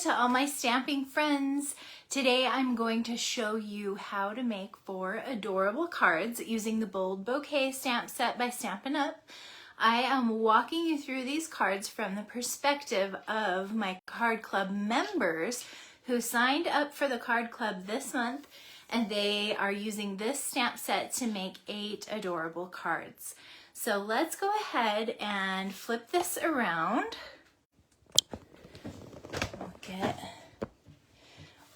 to all my stamping friends. Today I'm going to show you how to make 4 adorable cards using the Bold Bouquet stamp set by Stampin' Up. I am walking you through these cards from the perspective of my card club members who signed up for the card club this month, and they are using this stamp set to make 8 adorable cards. So let's go ahead and flip this around.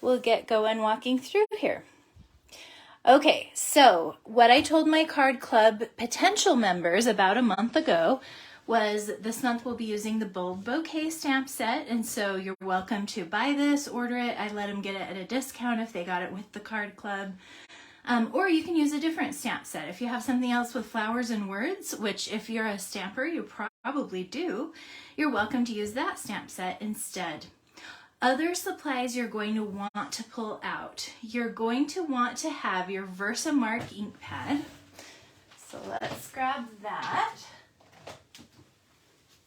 We'll get going walking through here. Okay, so what I told my card club potential members about a month ago was this month we'll be using the Bold Bouquet stamp set, and so you're welcome to buy this, order it. I let them get it at a discount if they got it with the card club. Or you can use a different stamp set. If you have something else with flowers and words, which if you're a stamper, you probably do, you're welcome to use that stamp set instead. Other supplies you're going to want to pull out. You're going to want to have your Versamark ink pad. So let's grab that.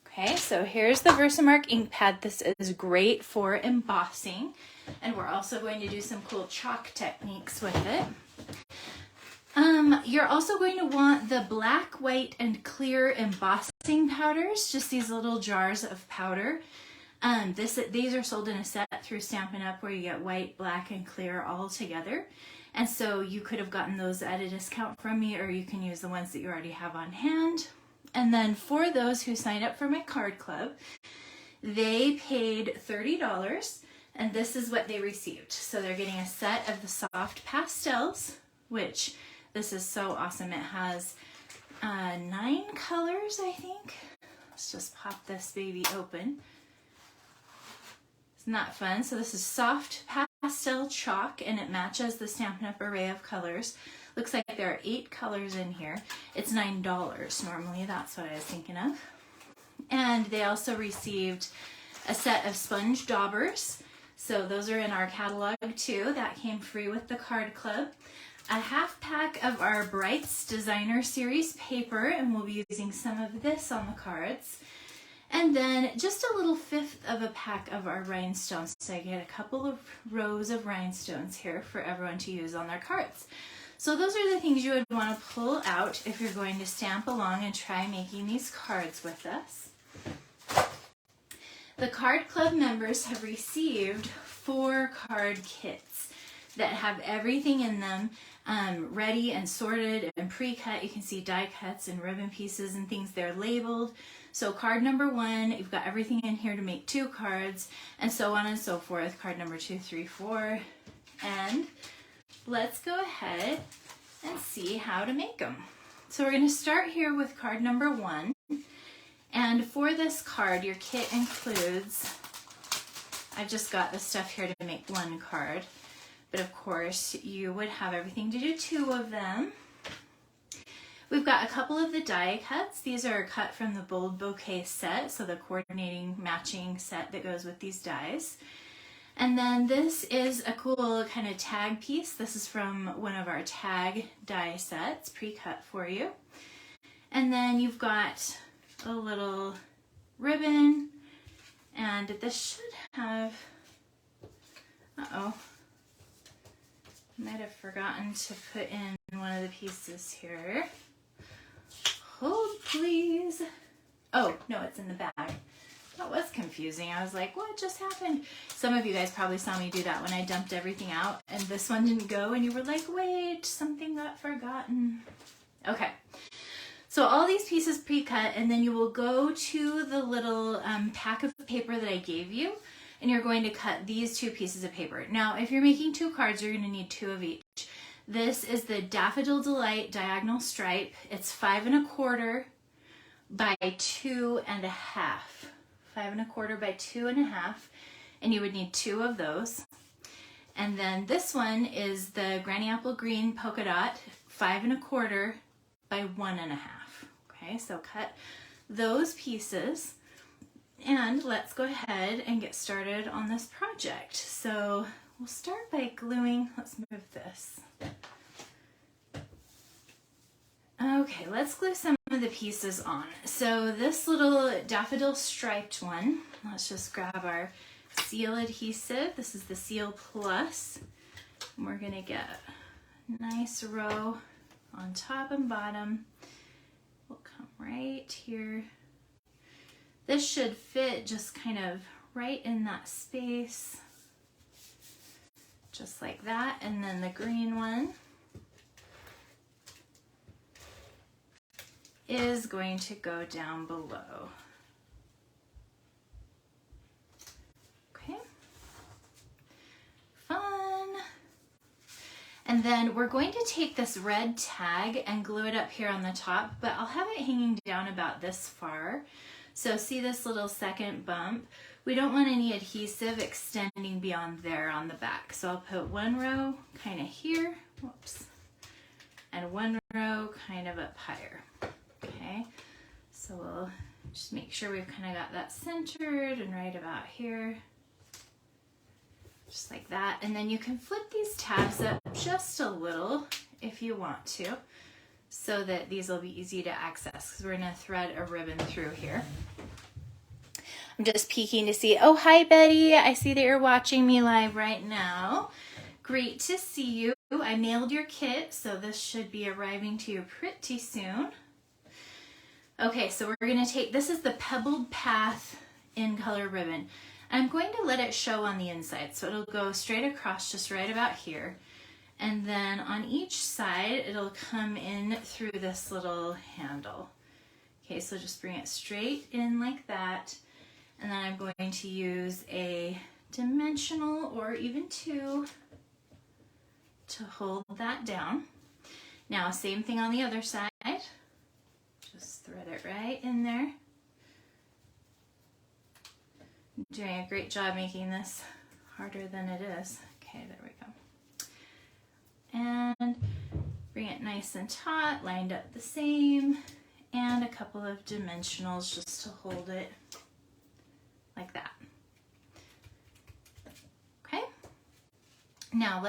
Okay, so here's the Versamark ink pad. This is great for embossing, and we're also going to do some cool chalk techniques with it. You're also going to want the black, white, and clear embossing powders, just these little jars of powder. These are sold in a set through Stampin' Up where you get white, black, and clear all together. And so you could have gotten those at a discount from me, or you can use the ones that you already have on hand. And then for those who signed up for my card club, they paid $30, and this is what they received. So they're getting a set of the soft pastels, which this is so awesome. It has 9 colors, I think. Let's just pop this baby open. Isn't that fun? So this is soft pastel chalk, and it matches the Stampin' Up array of colors. Looks like there are 8 colors in here. It's $9 normally, that's what I was thinking of. And they also received a set of sponge daubers. So those are in our catalog too. That came free with the card club. A half pack of our Brights Designer Series paper, and we'll be using some of this on the cards. And then just a little 1/5 of a pack of our rhinestones. So I get a couple of rows of rhinestones here for everyone to use on their cards. So those are the things you would want to pull out if you're going to stamp along and try making these cards with us. The card club members have received 4 card kits that have everything in them ready and sorted and pre-cut. You can see die cuts and ribbon pieces and things. They're labeled. So card number 1, you've got everything in here to make 2 cards, and so on and so forth. Card number 2, 3, 4, and let's go ahead and see how to make them. So we're going to start here with card number 1, and for this card, your kit includes, I've just got the stuff here to make 1 card, but of course you would have everything to do 2 of them. We've got a couple of the die cuts. These are cut from the Bold Bouquet set, so the coordinating matching set that goes with these dies. And then this is a cool kind of tag piece. This is from one of our tag die sets, pre-cut for you. And then you've got a little ribbon, and this should have, might have forgotten to put in one of the pieces here. Hold, please. Oh, no, it's in the bag. That was confusing. I was like, what just happened? Some of you guys probably saw me do that when I dumped everything out and this one didn't go, and you were like, wait, something got forgotten. Okay. So all these pieces pre-cut, and then you will go to the little pack of paper that I gave you, and you're going to cut these 2 pieces of paper. Now, if you're making 2 cards, you're going to need 2 of each. This is the Daffodil Delight diagonal stripe. It's 5 1/4 by 2 1/2. 5 1/4 by 2 1/2, and you would need 2 of those. And then this one is the Granny Apple Green polka dot, 5 1/4 by 1 1/2. Okay, so cut those pieces, and let's go ahead and get started on this project. So we'll start by gluing. Let's move this. Okay, let's glue some of the pieces on. So this little daffodil striped one, let's just grab our seal adhesive. This is the Seal Plus. And we're gonna get a nice row on top and bottom. We'll come right here. This should fit just kind of right in that space, just like that. And then the green one is going to go down below. Okay, fun. And then we're going to take this red tag and glue it up here on the top, but I'll have it hanging down about this far. So see this little second bump? We don't want any adhesive extending beyond there on the back. So I'll put one row kind of here, whoops, and one row kind of up higher. Okay, so we'll just make sure we've kind of got that centered and right about here, just like that. And then you can flip these tabs up just a little if you want to, so that these will be easy to access, because we're going to thread a ribbon through here. I'm just peeking to see, oh, hi Betty, I see that you're watching me live right now. Great to see you. I mailed your kit, so this should be arriving to you pretty soon. Okay, so we're going to take, this is the Pebbled Path in color ribbon. I'm going to let it show on the inside, so it'll go straight across just right about here. And then on each side, it'll come in through this little handle. Okay, so just bring it straight in like that. And then I'm going to use a dimensional or even two to hold that down. Now, same thing on the other side. Just thread it right in there. I'm doing a great job making this harder than it is. Okay, there we go. And bring it nice and taut, lined up the same, and a couple of dimensionals just to hold it like that. Okay, now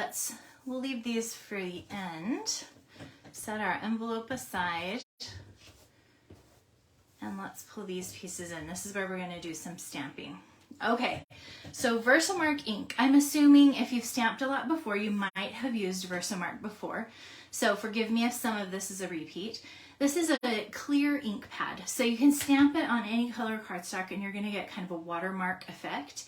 we'll leave these for the end. Set our envelope aside, and let's pull these pieces in. This is where we're going to do some stamping. Okay, so Versamark ink. I'm assuming if you've stamped a lot before, you might have used Versamark before. So forgive me if some of this is a repeat. This is a clear ink pad, so you can stamp it on any color cardstock and you're going to get kind of a watermark effect.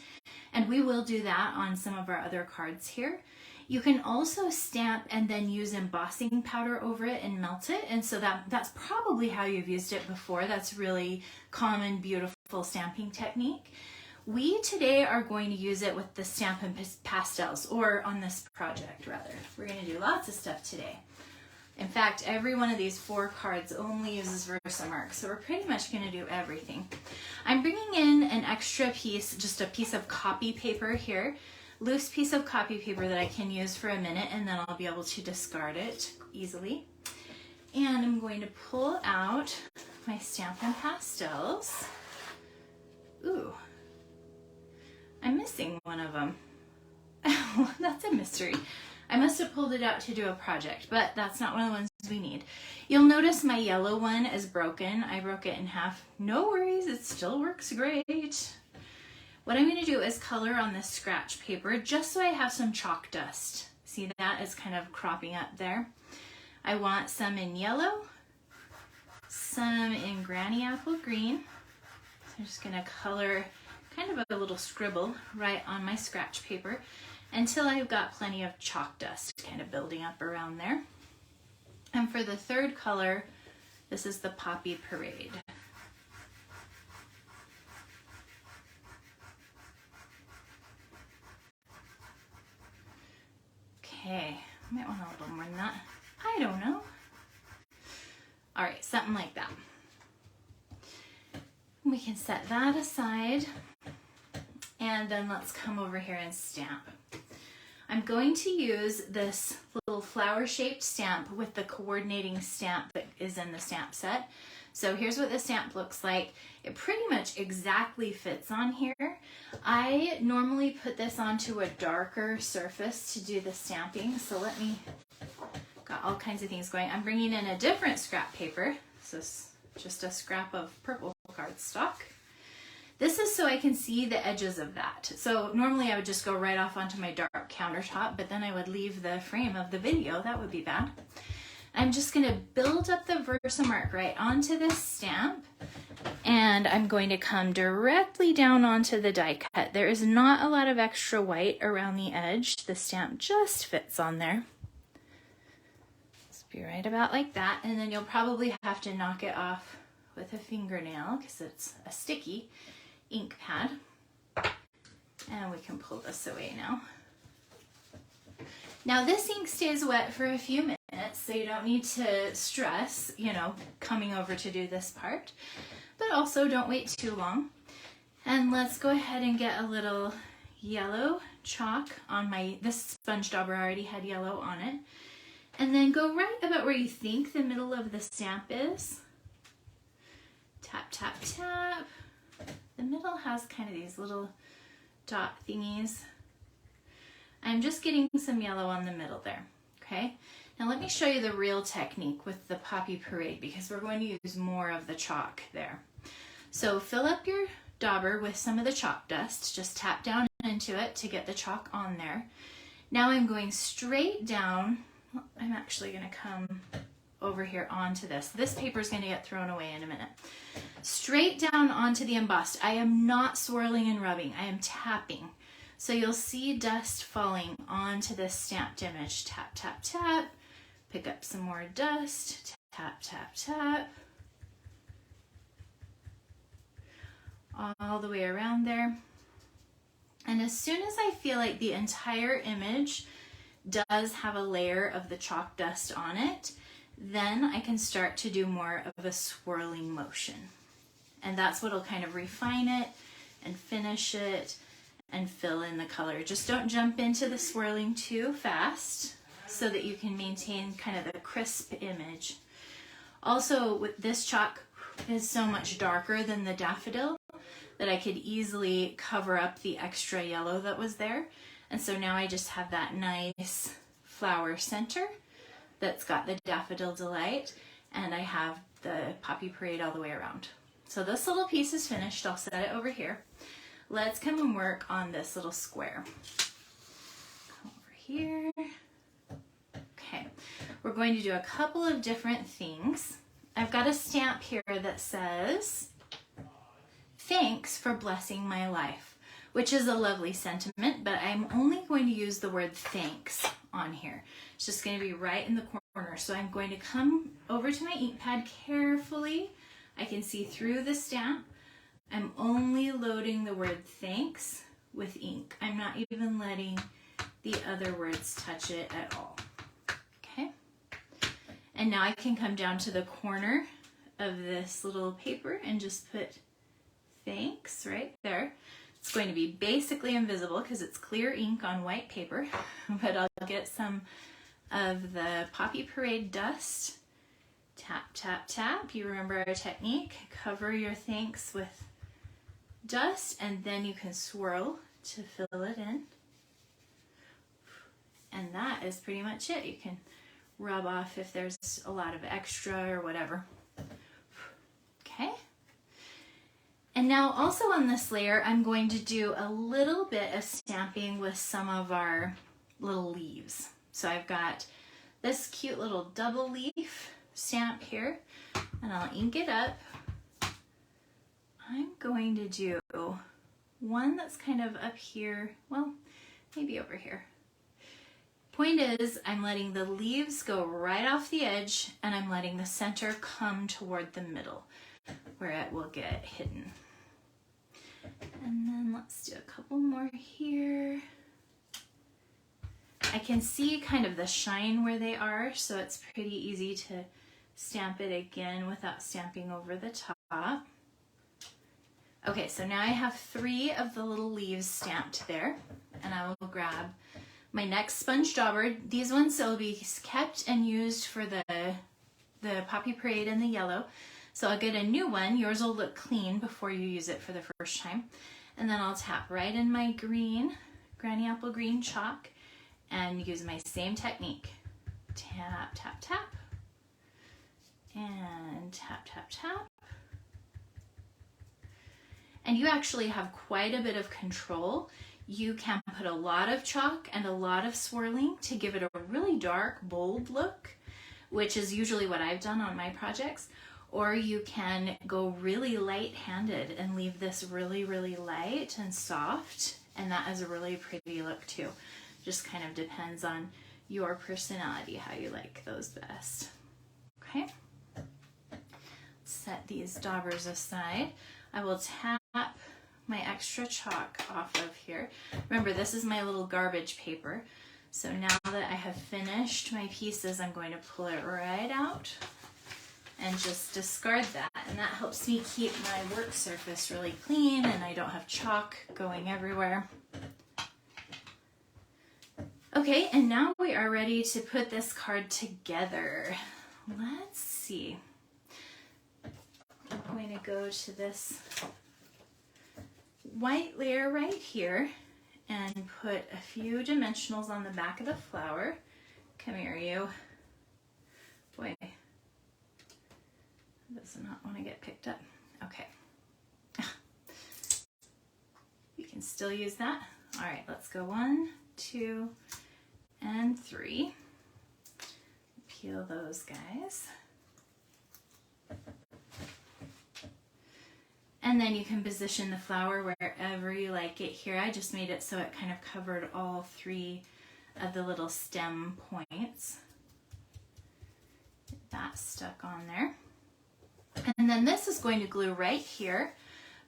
And we will do that on some of our other cards here. You can also stamp and then use embossing powder over it and melt it. And so that's probably how you've used it before. That's really common, beautiful stamping technique. We today are going to use it with the Stampin' Pastels, or on this project rather. We're going to do lots of stuff today. In fact, every one of these 4 cards only uses Versamark, so we're pretty much going to do everything. I'm bringing in an extra piece, just a piece of copy paper here, loose piece of copy paper that I can use for a minute, and then I'll be able to discard it easily. And I'm going to pull out my Stampin' Pastels. Ooh, I'm missing one of them. That's a mystery. I must have pulled it out to do a project, but that's not one of the ones we need. You'll notice my yellow one is broken. I broke it in half. No worries, it still works great. What I'm going to do is color on this scratch paper just so I have some chalk dust. See that? It's kind of cropping up there. I want some in yellow, some in Granny Apple Green. So I'm just going to color kind of a little scribble right on my scratch paper until I've got plenty of chalk dust kind of building up around there. And for the third color, this is the Poppy Parade. Okay, I might want a little more than that. I don't know. All right, something like that. We can set that aside, and then let's come over here and stamp. I'm going to use this little flower-shaped stamp with the coordinating stamp that is in the stamp set. So here's what the stamp looks like. It pretty much exactly fits on here. I normally put this onto a darker surface to do the stamping. So got all kinds of things going. I'm bringing in a different scrap paper. So just a scrap of purple cardstock. This is so I can see the edges of that. So normally I would just go right off onto my dark countertop, but then I would leave the frame of the video. That would be bad. I'm just going to build up the Versamark right onto this stamp, and I'm going to come directly down onto the die cut. There is not a lot of extra white around the edge. The stamp just fits on there. Let's be right about like that, and then you'll probably have to knock it off with a fingernail because it's a sticky ink pad. And we can pull this away now. Now this ink stays wet for a few minutes, so you don't need to stress, you know, coming over to do this part, but also don't wait too long. And let's go ahead and get a little yellow chalk on this sponge dauber already had yellow on it. And then go right about where you think the middle of the stamp is. Tap, tap, tap. The middle has kind of these little dot thingies. I'm just getting some yellow on the middle there, okay? Now let me show you the real technique with the Poppy Parade because we're going to use more of the chalk there. So fill up your dauber with some of the chalk dust. Just tap down into it to get the chalk on there. Now I'm going straight down. I'm actually going to come over here onto this. This paper is going to get thrown away in a minute. Straight down onto the embossed. I am not swirling and rubbing. I am tapping. So you'll see dust falling onto this stamped image. Tap, tap, tap. Pick up some more dust. Tap, tap, tap. All the way around there. And as soon as I feel like the entire image does have a layer of the chalk dust on it, then I can start to do more of a swirling motion. And that's what'll kind of refine it and finish it and fill in the color. Just don't jump into the swirling too fast so that you can maintain kind of the crisp image. Also, with this chalk is so much darker than the daffodil that I could easily cover up the extra yellow that was there. And so now I just have that nice flower center that's got the Daffodil Delight, and I have the Poppy Parade all the way around. So this little piece is finished. I'll set it over here. Let's come and work on this little square. Come over here. Okay, we're going to do a couple of different things. I've got a stamp here that says, "Thanks for blessing my life," which is a lovely sentiment, but I'm only going to use the word thanks on here. It's just going to be right in the corner. So I'm going to come over to my ink pad carefully. I can see through the stamp. I'm only loading the word thanks with ink. I'm not even letting the other words touch it at all. Okay. And now I can come down to the corner of this little paper and just put thanks right there. It's going to be basically invisible because it's clear ink on white paper, but I'll get some of the Poppy Parade dust. Tap, tap, tap. You remember our technique. Cover your thanks with dust, and then you can swirl to fill it in. And that is pretty much it. You can rub off if there's a lot of extra or whatever. Okay. And now also on this layer, I'm going to do a little bit of stamping with some of our little leaves. So I've got this cute little double leaf stamp here, and I'll ink it up. I'm going to do one that's kind of up here, well, maybe over here. Point is, I'm letting the leaves go right off the edge, and I'm letting the center come toward the middle where it will get hidden. And then let's do a couple more here. I can see kind of the shine where they are, so it's pretty easy to stamp it again without stamping over the top. Okay, so now I have 3 of the little leaves stamped there, and I will grab my next sponge dauber. These ones will be kept and used for the Poppy Parade and the yellow. So I'll get a new one. Yours will look clean before you use it for the first time. And then I'll tap right in my green, Granny Apple Green chalk, and use my same technique. Tap, tap, tap. And tap, tap, tap. and you actually have quite a bit of control. You can put a lot of chalk and a lot of swirling to give it a really dark, bold look, which is usually what I've done on my projects. Or you can go really light-handed and leave this really, really light and soft, and that is a really pretty look too. Just kind of depends on your personality, how you like those best. Okay, set these daubers aside. I will tap my extra chalk off of here. Remember, this is my little garbage paper. So now that I have finished my pieces, I'm going to pull it right out and just discard that. And that helps me keep my work surface really clean and I don't have chalk going everywhere. Okay, and now we are ready to put this card together. Let's see. I'm going to go to this white layer right here and put a few dimensionals on the back of the flower. Come here, you. Boy, does not want to get picked up. Okay. You can still use that. All right, let's go 1, 2, and 3. Peel those guys. And then you can position the flower wherever you like it here. I just made it so it kind of covered all 3 of the little stem points. Get that stuck on there. And then this is going to glue right here.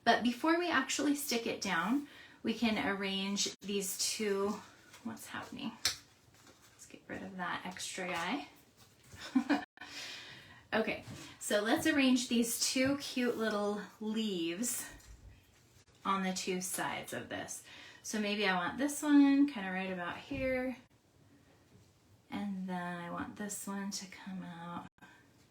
But before we actually stick it down, we can arrange these 2, what's happening? Let's get rid of that extra guy. Okay, so let's arrange these 2 cute little leaves on the 2 sides of this. So maybe I want this one kind of right about here. And then I want this one to come out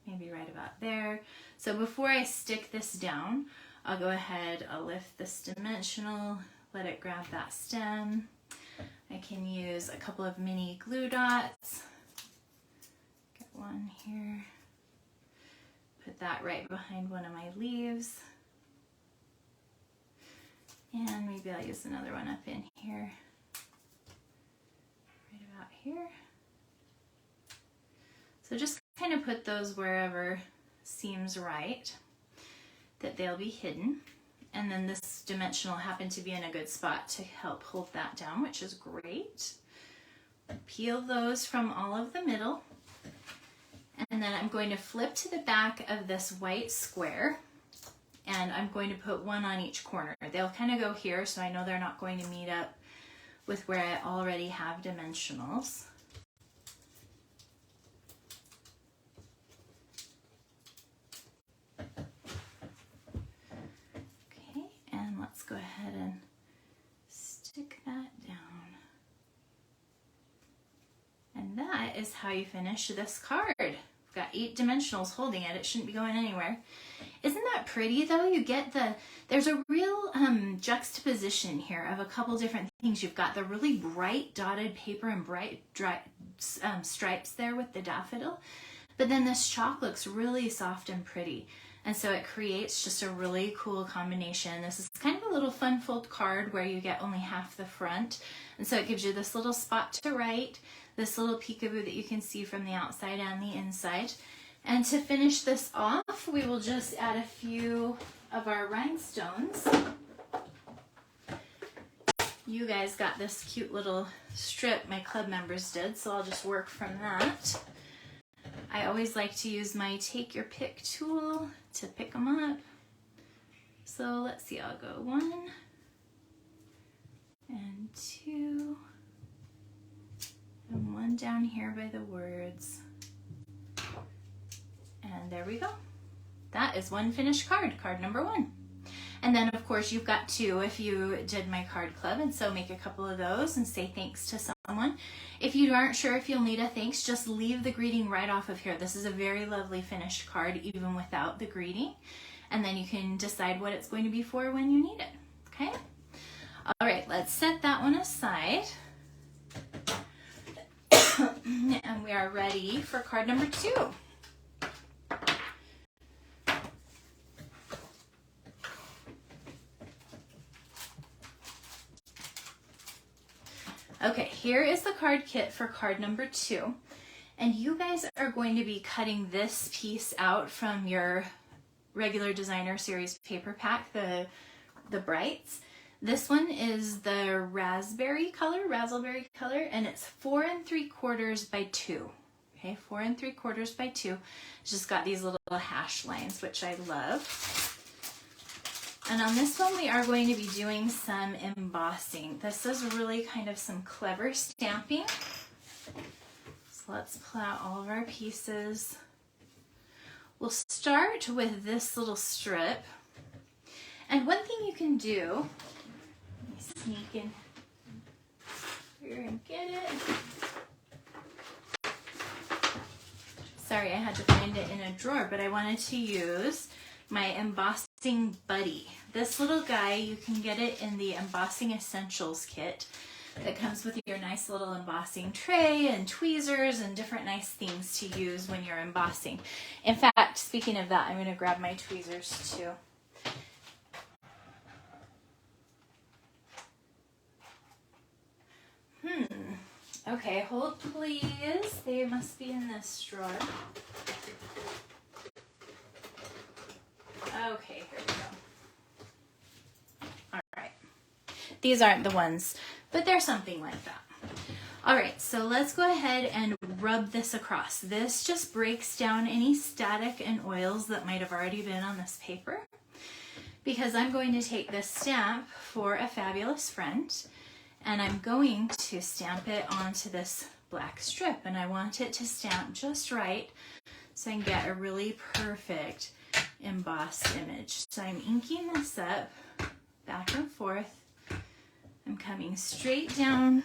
maybe right about there. So before I stick this down, I'll go ahead, I'll lift this dimensional, let it grab that stem. I can use a couple of mini glue dots. Get one here. Put that right behind one of my leaves. And maybe I'll use another one up in here. Right about here. So just kind of put those wherever seems right, that they'll be hidden. And then this dimensional happened to be in a good spot to help hold that down, which is great. Peel those from all of the middle. And then I'm going to flip to the back of this white square and I'm going to put one on each corner. They'll kind of go here, so I know they're not going to meet up with where I already have dimensionals. Okay, and let's go ahead and stick that down. And that is how you finish this card. We've got 8 dimensionals holding it. It shouldn't be going anywhere. Isn't that pretty though? You get there's a real juxtaposition here of a couple different things. You've got the really bright dotted paper and bright stripes there with the daffodil. But then this chalk looks really soft and pretty. And so it creates just a really cool combination. This is kind of a little fun fold card where you get only half the front. And so it gives you this little spot to write, this little peekaboo that you can see from the outside and the inside. And to finish this off, we will just add a few of our rhinestones. You guys got this cute little strip my club members did, so I'll just work from that. I always like to use my take your pick tool to pick them up. So let's see, I'll go 1 and 2 and 1 down here by the words. And there we go. That is one finished card, card number 1. And then of course you've got 2 if you did my card club, and so make a couple of those and say thanks to someone. If you aren't sure if you'll need a thanks, just leave the greeting right off of here. This is a very lovely finished card even without the greeting. And then you can decide what it's going to be for when you need it, okay? All right, let's set that one aside. And we are ready for card number 2. Okay, here is the card kit for card number 2. And you guys are going to be cutting this piece out from your regular designer series paper pack, the brights. This one is the raspberry color, and it's 4 3/4 by 2. Okay, 4 3/4 by 2. It's just got these little hash lines, which I love. And on this one, we are going to be doing some embossing. This is really kind of some clever stamping. So let's pull out all of our pieces. We'll start with this little strip. And one thing you can do, let me sneak in here and get it. Sorry, I had to find it in a drawer, but I wanted to use my embossing buddy. This little guy, you can get it in the Embossing Essentials kit that comes with your nice little embossing tray and tweezers and different nice things to use when you're embossing. In fact, speaking of that, I'm going to grab my tweezers too. Okay, hold please. They must be in this drawer. Okay, here we go. All right. These aren't the ones, but they're something like that. All right, so let's go ahead and rub this across. This just breaks down any static and oils that might have already been on this paper, because I'm going to take this stamp for a fabulous friend, and I'm going to stamp it onto this black strip, and I want it to stamp just right so I can get a really perfect embossed image. So I'm inking this up back and forth. I'm coming straight down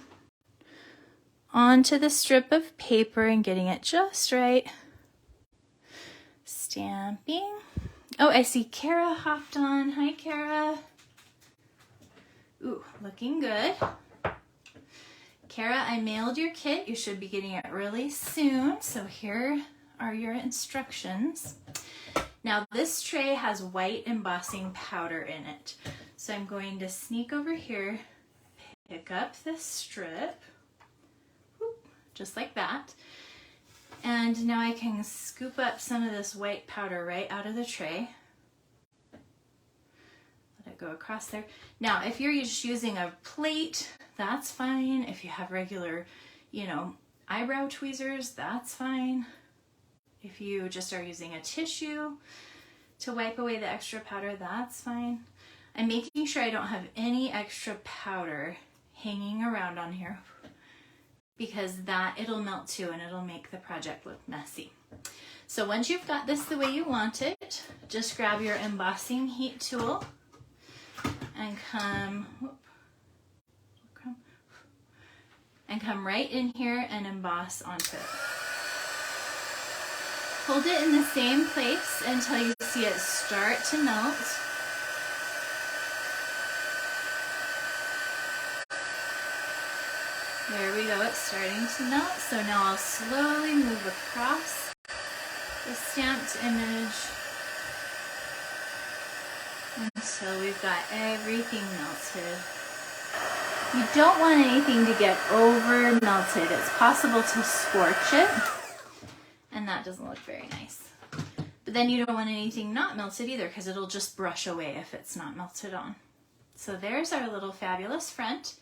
onto the strip of paper and getting it just right. Stamping. Oh, I see Kara hopped on. Hi, Kara. Ooh, looking good. Kara, I mailed your kit. You should be getting it really soon. So here are your instructions. Now this tray has white embossing powder in it. So I'm going to sneak over here, pick up this strip, whoop, just like that. And now I can scoop up some of this white powder right out of the tray. Let it go across there. Now, if you're just using a plate, that's fine. If you have regular, eyebrow tweezers, that's fine. If you just are using a tissue to wipe away the extra powder, that's fine. I'm making sure I don't have any extra powder hanging around on here, because it'll melt too and it'll make the project look messy. So once you've got this the way you want it, just grab your embossing heat tool and come right in here and emboss onto it. Hold it in the same place until you see it start to melt. There we go, it's starting to melt. So now I'll slowly move across the stamped image until we've got everything melted. You don't want anything to get over melted. It's possible to scorch it, and that doesn't look very nice. But then you don't want anything not melted either, because it'll just brush away if it's not melted on. So there's our little fabulous front.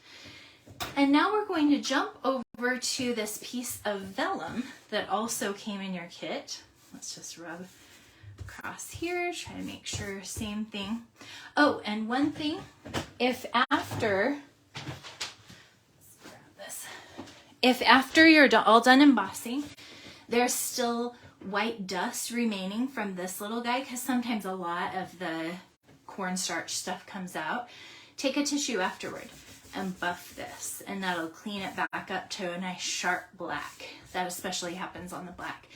And now we're going to jump over to this piece of vellum that also came in your kit. Let's just rub across here, try to make sure, same thing. Oh, and one thing, if after you're all done embossing, there's still white dust remaining from this little guy, because sometimes a lot of the cornstarch stuff comes out, take a tissue afterward and buff this, and that'll clean it back up to a nice sharp black. That especially happens on the black.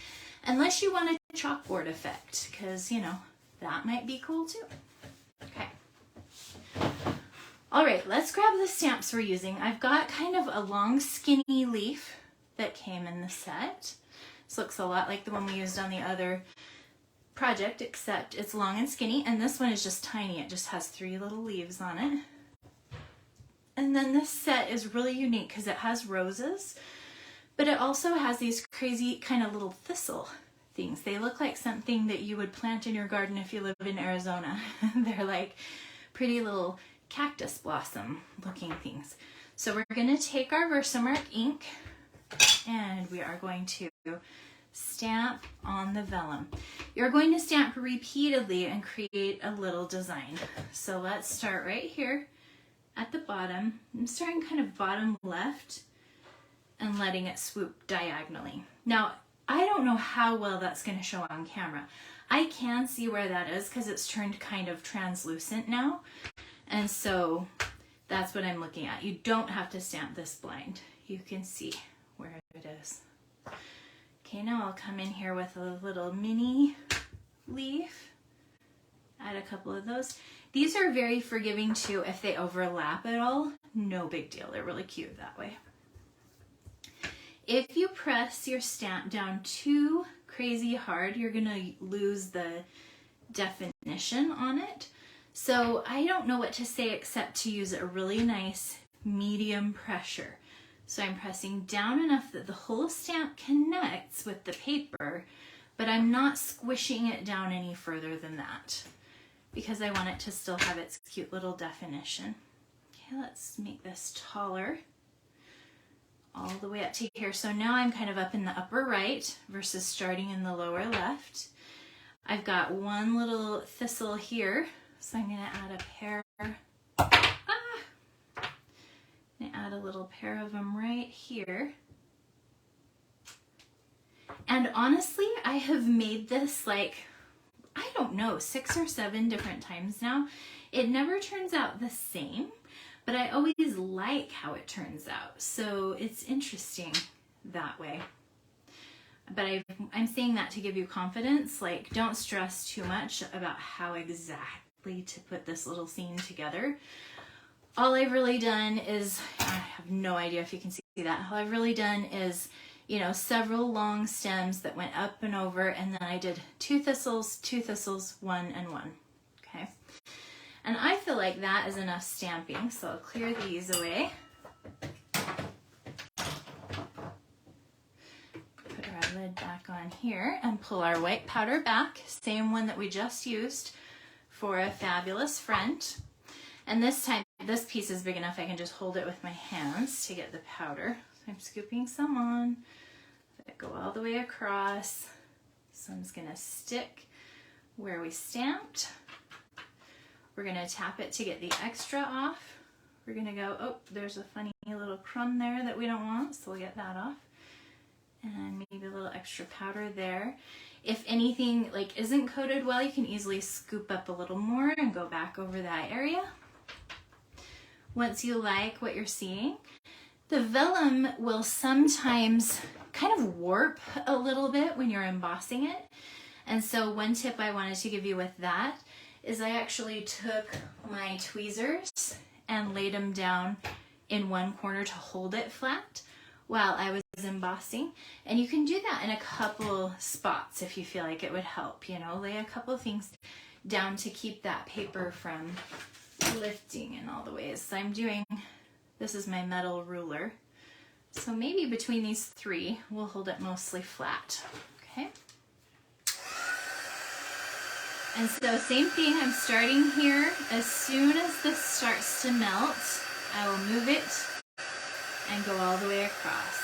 Unless you want a chalkboard effect, because, that might be cool too. Okay. All right, let's grab the stamps we're using. I've got kind of a long skinny leaf that came in the set. This looks a lot like the one we used on the other project, except it's long and skinny, and this one is just tiny. It just has 3 little leaves on it. And then this set is really unique because it has roses, but it also has these crazy kind of little thistle things. They look like something that you would plant in your garden if you live in Arizona. They're like pretty little cactus blossom looking things. So we're going to take our Versamark ink and we are going to stamp on the vellum. You're going to stamp repeatedly and create a little design. So let's start right here at the bottom. I'm starting kind of bottom left and letting it swoop diagonally. Now, I don't know how well that's going to show on camera. I can see where that is because it's turned kind of translucent now. And so that's what I'm looking at. You don't have to stamp this blind. You can see where it is. Okay, now I'll come in here with a little mini leaf. Add a couple of those. These are very forgiving too if they overlap at all. No big deal. They're really cute that way. If you press your stamp down too crazy hard, you're going to lose the definition on it. So I don't know what to say except to use a really nice medium pressure. So I'm pressing down enough that the whole stamp connects with the paper, but I'm not squishing it down any further than that because I want it to still have its cute little definition. Okay, let's make this taller all the way up to here. So now I'm kind of up in the upper right versus starting in the lower left. I've got one little thistle here, so I'm going to add a pair. Add a little pair of them right here. And honestly, I have made this like, I don't know, 6 or 7 different times now. It never turns out the same, but I always like how it turns out. So it's interesting that way. But I'm saying that to give you confidence. Like, don't stress too much about how exactly to put this little scene together. All I've really done is, I have no idea if you can see that. All I've really done is, you know, several long stems that went up and over, and then I did 2 thistles, 1 and 1. Okay. And I feel like that is enough stamping, so I'll clear these away. Put our lid back on here and pull our white powder back, same one that we just used for a fabulous front. And this time, this piece is big enough I can just hold it with my hands to get the powder. So I'm scooping some on, let it go all the way across. Some's gonna stick where we stamped. We're gonna tap it to get the extra off. We're gonna go, oh, there's a funny little crumb there that we don't want, so we'll get that off. And maybe a little extra powder there. If anything like isn't coated well, you can easily scoop up a little more and go back over that area. Once you like what you're seeing, the vellum will sometimes kind of warp a little bit when you're embossing it. And so one tip I wanted to give you with that is I actually took my tweezers and laid them down in one corner to hold it flat while I was embossing. And you can do that in a couple spots if you feel like it would help, you know, lay a couple things down to keep that paper from lifting in all the ways. So I'm doing, this is my metal ruler. So maybe between these 3, we'll hold it mostly flat, okay? And so same thing, I'm starting here. As soon as this starts to melt, I will move it and go all the way across.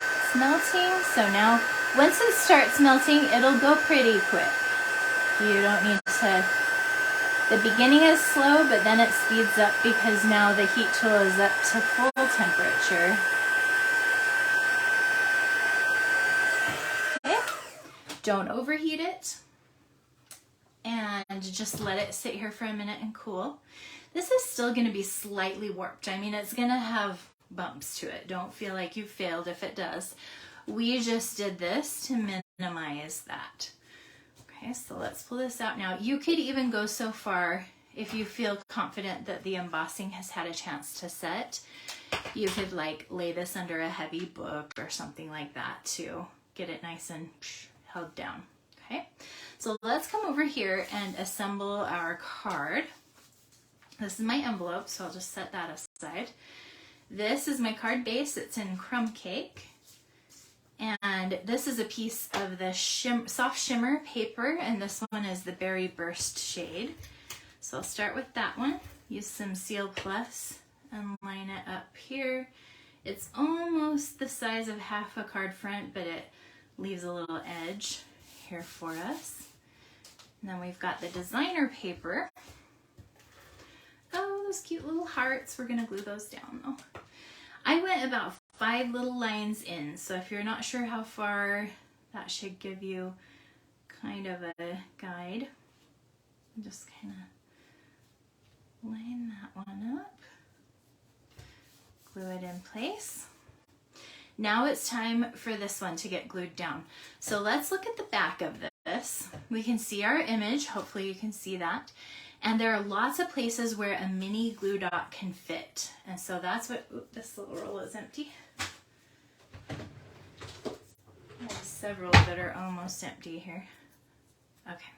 It's melting, so now once it starts melting, it'll go pretty quick. You don't need to, the beginning is slow, but then it speeds up because now the heat tool is up to full temperature. Okay, don't overheat it and just let it sit here for a minute and cool. This is still going to be slightly warped. I mean, it's going to have bumps to it. Don't feel like you failed if it does. We just did this to minimize that. Okay, so let's pull this out now. You could even go so far if you feel confident that the embossing has had a chance to set. You could like lay this under a heavy book or something like that to get it nice and held down. Okay, so let's come over here and assemble our card. This is my envelope, so I'll just set that aside. This is my card base. It's in crumb cake. And this is a piece of the soft shimmer paper, and this one is the Berry Burst shade. So I'll start with that one. Use some Seal Plus and line it up here. It's almost the size of half a card front, but it leaves a little edge here for us. And then we've got the designer paper. Oh, those cute little hearts. We're gonna glue those down though. I went about 5 little lines in, so if you're not sure how far, that should give you kind of a guide. Just kind of line that one up, glue it in place. Now it's time for this one to get glued down. So let's look at the back of this. We can see our image, hopefully you can see that. And there are lots of places where a mini glue dot can fit. And so that's what, oops, this little roll is empty. There's several that are almost empty here. Okay,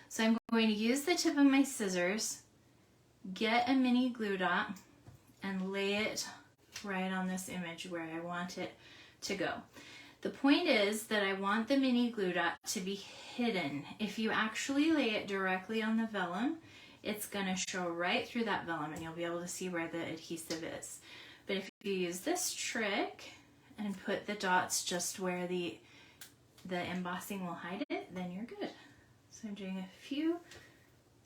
so I'm going to use the tip of my scissors, get a mini glue dot, and lay it right on this image where I want it to go. The point is that I want the mini glue dot to be hidden. If you actually lay it directly on the vellum, it's going to show right through that vellum and you'll be able to see where the adhesive is. But if you use this trick and put the dots just where the embossing will hide it, then you're good. So I'm doing a few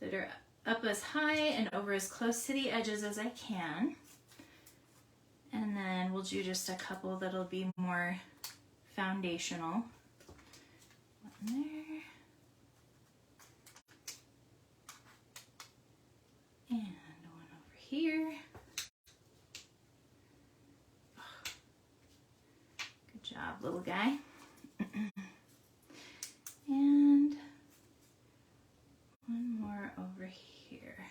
that are up as high and over as close to the edges as I can. And then we'll do just a couple that'll be more foundational. One there. And one over here. Oh, good job, little guy. And one more over here.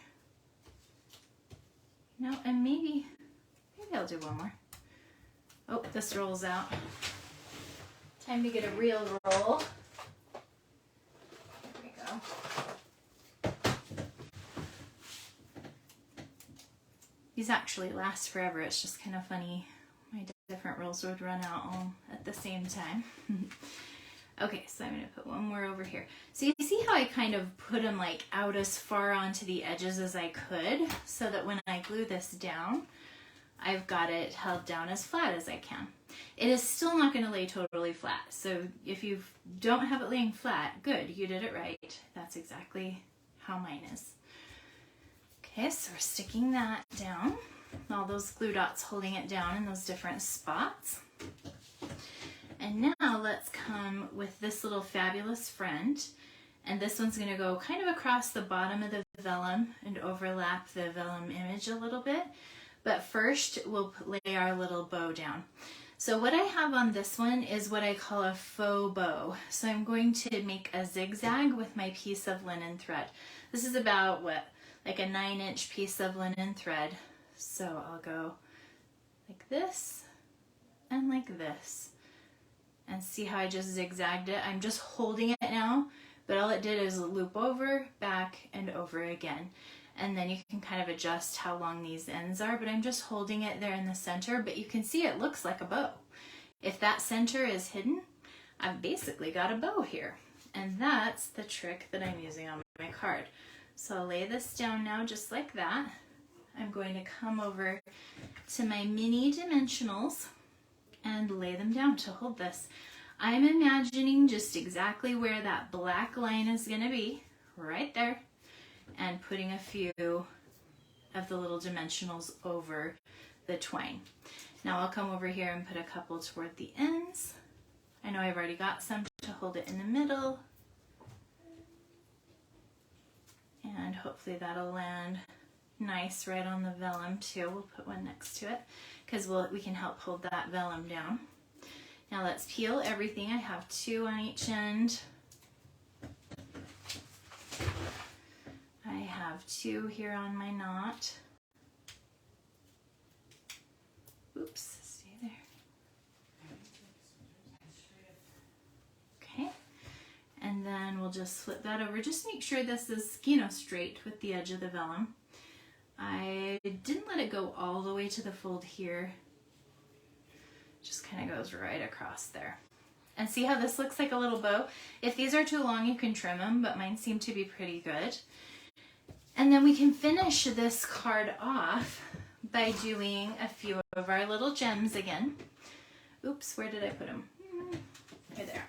No, and maybe I'll do one more. Oh, this rolls out. Time to get a real roll. There we go. These actually last forever. It's just kind of funny. My different rolls would run out all at the same time. Okay, so I'm going to put one more over here. So you see how I kind of put them like out as far onto the edges as I could, so that when I glue this down, I've got it held down as flat as I can. It is still not going to lay totally flat. So if you don't have it laying flat, good, you did it right. That's exactly how mine is. Okay, so we're sticking that down. All those glue dots holding it down in those different spots. And now let's come with this little fabulous friend. And this one's going to go kind of across the bottom of the vellum and overlap the vellum image a little bit. But first, we'll lay our little bow down. So what I have on this one is what I call a faux bow. So I'm going to make a zigzag with my piece of linen thread. This is about, what, like a 9-inch piece of linen thread. So I'll go like this and like this. And see how I just zigzagged it? I'm just holding it now, but all it did is loop over, back, and over again. And then you can kind of adjust how long these ends are, but I'm just holding it there in the center, but you can see it looks like a bow. If that center is hidden, I've basically got a bow here. And that's the trick that I'm using on my card. So I'll lay this down now just like that. I'm going to come over to my mini dimensionals and lay them down to hold this. I'm imagining just exactly where that black line is going to be, right there, and putting a few of the little dimensionals over the twine. Now I'll come over here and put a couple toward the ends. I know I've already got some to hold it in the middle. And hopefully that'll land nice right on the vellum too. We'll put one next to it because we can help hold that vellum down. Now let's peel everything. I have 2 on each end. I have 2 here on my knot. Oops, stay there. Okay, and then we'll just flip that over. Just make sure this is, straight with the edge of the vellum. I didn't let it go all the way to the fold here. Just kind of goes right across there. And see how this looks like a little bow? If these are too long, you can trim them, but mine seem to be pretty good. And then we can finish this card off by doing a few of our little gems again. Oops, where did I put them? Right there.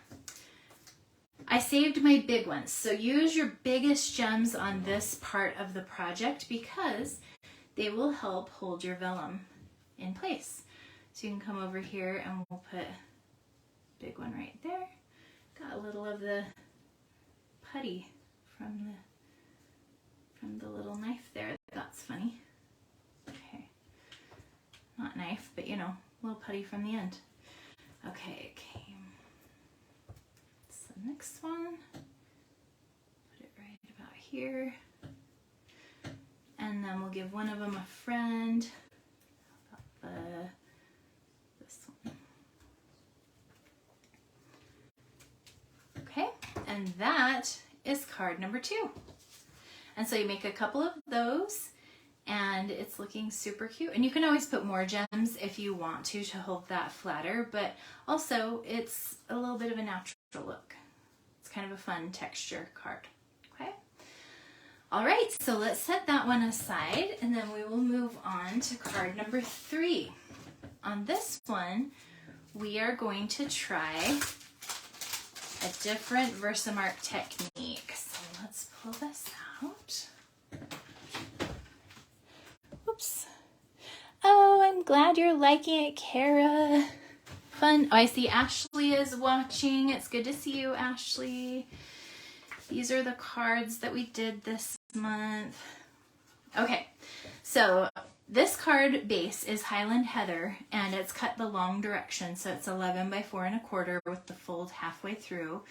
I saved my big ones. So use your biggest gems on this part of the project because they will help hold your vellum in place. So you can come over here and we'll put a big one right there. Got a little of the putty from the little knife there. That's funny. Okay. Not knife, but you know, little putty from the end. Okay, okay. So next one, put it right about here. And then we'll give one of them a friend. How about this one? Okay, and that is card number 2. And so you make a couple of those and it's looking super cute. And you can always put more gems if you want to hold that flatter, but also it's a little bit of a natural look. It's kind of a fun texture card, okay? All right, so let's set that one aside and then we will move on to card number 3. On this one, we are going to try a different Versamark technique. So let's pull this out. Oops. Oh, I'm glad you're liking it, Kara. Fun. Oh, I see Ashley is watching. It's good to see you, Ashley. These are the cards that we did this month. Okay, so this card base is Highland Heather and it's cut the long direction, so it's 11 by 4 1/4 with the fold halfway through.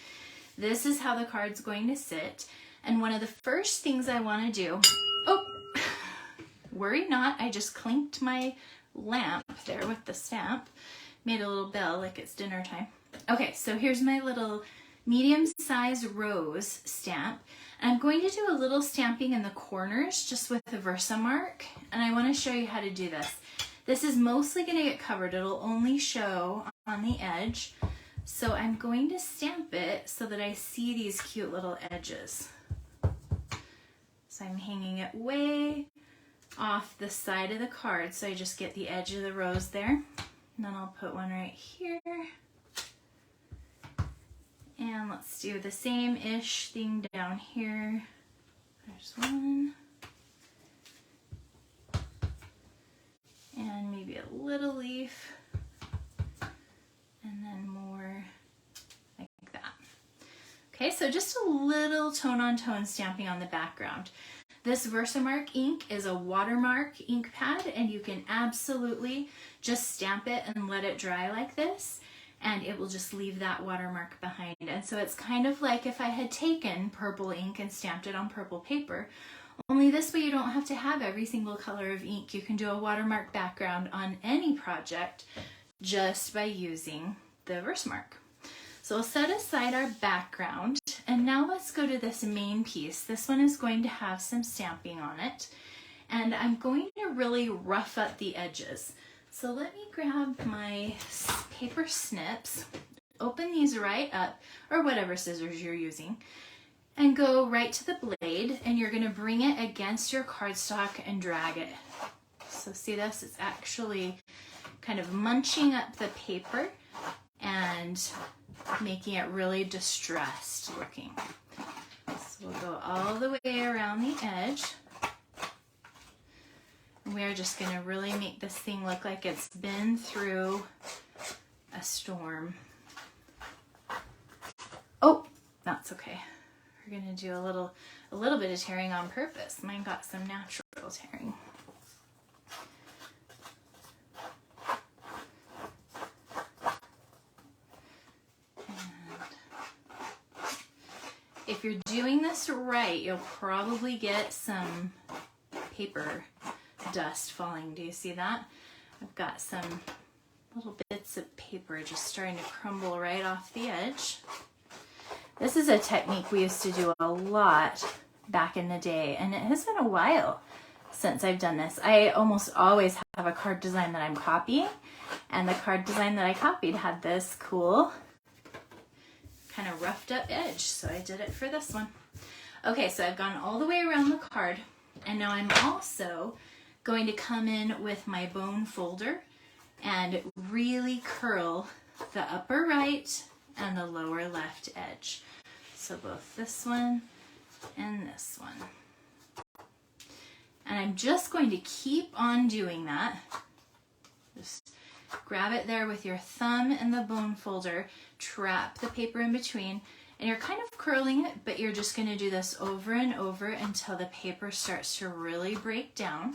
This is how the card's going to sit. And one of the first things I want to do, oh, worry not, I just clinked my lamp there with the stamp. Made a little bell like it's dinner time. Okay, so here's my little medium-sized rose stamp. And I'm going to do a little stamping in the corners just with the Versamark. And I want to show you how to do this. This is mostly going to get covered. It'll only show on the edge. So I'm going to stamp it so that I see these cute little edges. So I'm hanging it way off the side of the card. So I just get the edge of the rose there. And then I'll put one right here. And let's do the same-ish thing down here. There's one. And maybe a little leaf. And then more like that. Okay, so just a little tone-on-tone stamping on the background. This Versamark ink is a watermark ink pad, and you can absolutely just stamp it and let it dry like this, and it will just leave that watermark behind. And so it's kind of like if I had taken purple ink and stamped it on purple paper, only this way you don't have to have every single color of ink. You can do a watermark background on any project just by using the Versamark. So we'll set aside our background, and now let's go to this main piece. This one is going to have some stamping on it, and I'm going to really rough up the edges. So let me grab my paper snips, open these right up, or whatever scissors you're using, and go right to the blade, and you're going to bring it against your cardstock and drag it. So see this? It's actually kind of munching up the paper and making it really distressed looking. So we'll go all the way around the edge. And we are just going to really make this thing look like it's been through a storm. Oh, that's okay. We're going to do a little bit of tearing on purpose. Mine got some natural tearing. If you're doing this right, you'll probably get some paper dust falling. Do you see that? I've got some little bits of paper just starting to crumble right off the edge. This is a technique we used to do a lot back in the day, and it has been a while since I've done this. I almost always have a card design that I'm copying, and the card design that I copied had this cool kind of roughed up edge, so I did it for this one. Okay, so I've gone all the way around the card, and now I'm also going to come in with my bone folder and really curl the upper right and the lower left edge. So both this one and this one. And I'm just going to keep on doing that. Just grab it there with your thumb and the bone folder, trap the paper in between, and you're kind of curling it, but you're just going to do this over and over until the paper starts to really break down.